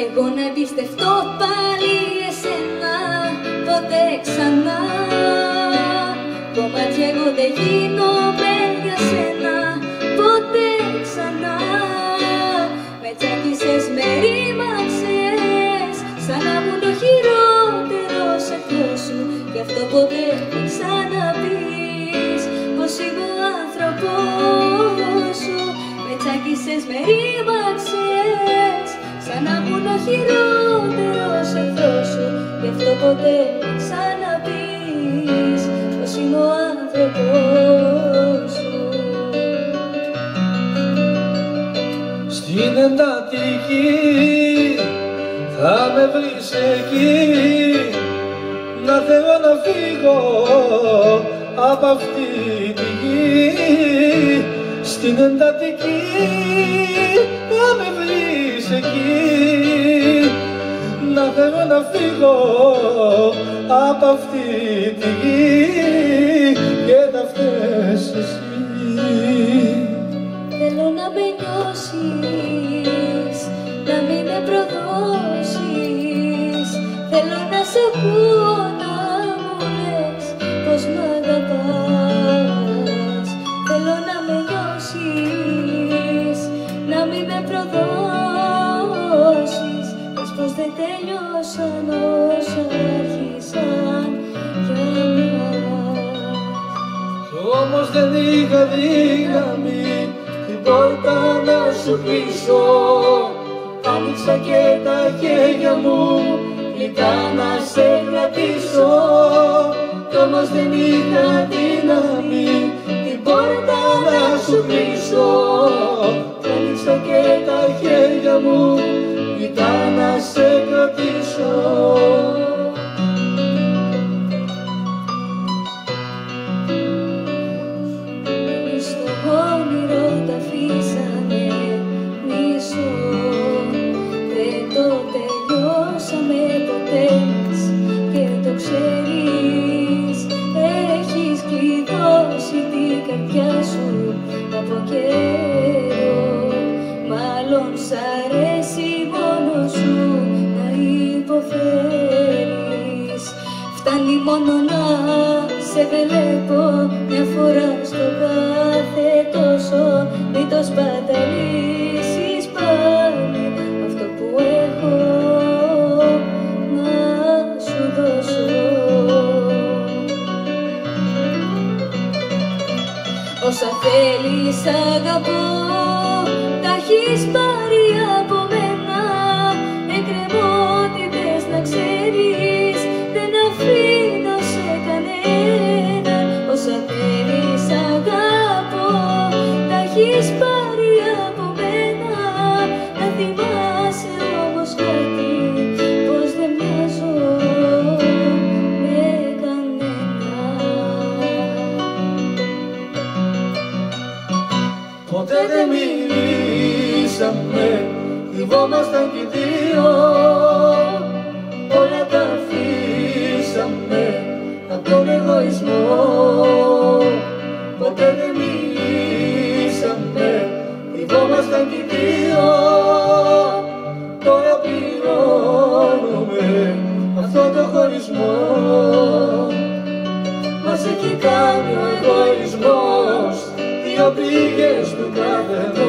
εγώ να εμπιστευτώ πάλι εσένα ποτέ ξανά. Κομμάτια εγώ δεν γίνομαι για σένα ποτέ ξανά. Με τσάκισες, με ρήμαξες, σαν να μου το χειρότερος εχθρός σου. Γι' αυτό ποτέ μην ξαναπείς πως είμαι ο άνθρωπος σου. Με τσάκισες, με ρήμαξες, σαν να μου το χειρότερος εχθρός σου. Γι' αυτό ποτέ μην ξαναπείς πως είμαι ο άνθρωπος σου. Στην εντατική θα με βρεις εκεί, να θέλω να φύγω από αυτή τη γη. Στην εντατική θα με βρεις εκεί, να θέλω να φύγω από αυτή τη γη και να φταίς εσύ. Θέλω να με νιώσεις, να μην με προδώσεις. Θέλω να σε ακούω να μου λες πως μ' αγαπάς. Θέλω να με νιώσεις, να μην με προδώσεις. Πες πως δεν τέλειωσαν όσα άρχισαν για μας. Κι όμως δεν είχα δύναμη την πόρτα να σου κλείσω. Άνοιξα και τα χέρια μου γλυκά να σε κρατήσω. Κι όμως δεν είχα δύναμη την πόρτα να σου κλείσω. Άνοιξα και τα χέρια μου γλυκά να σε κρατήσω. Και το ξέρεις, έχεις κλειδώσει την καρδιά σου από καιρό. Μάλλον σ' αρέσει μόνο σου να υποφέρεις. Φτάνει μόνο να σε βλέπω μια φορά στο κάθε τόσο. Μην το σπαταλήσεις πάλι αυτό που έχω να σου δώσω. Όσα θέλεις αγαπώ, τα έχεις πάρει από μένα. Εκκρεμότητες να ξέρεις, δεν αφήνω σε κανέναν. Όσα θέλεις αγαπώ, τα έχεις πάρει από μένα. Να θυμάσαι όμως κάτι, πως δεν μοιάζω με κανένα. Ποτέ δεν μιλήσαμε, κρυβόμασταν κι οι δύο. Όλα τα αφήσαμε απ' τον εγωισμό. Ποτέ δεν μιλήσαμε, κρυβόμασταν κι οι δύο. Τώρα πληρώνουμε αυτό το χωρισμό. Μας έχει κάνει ο εγωισμός δύο πληγές του καθενός.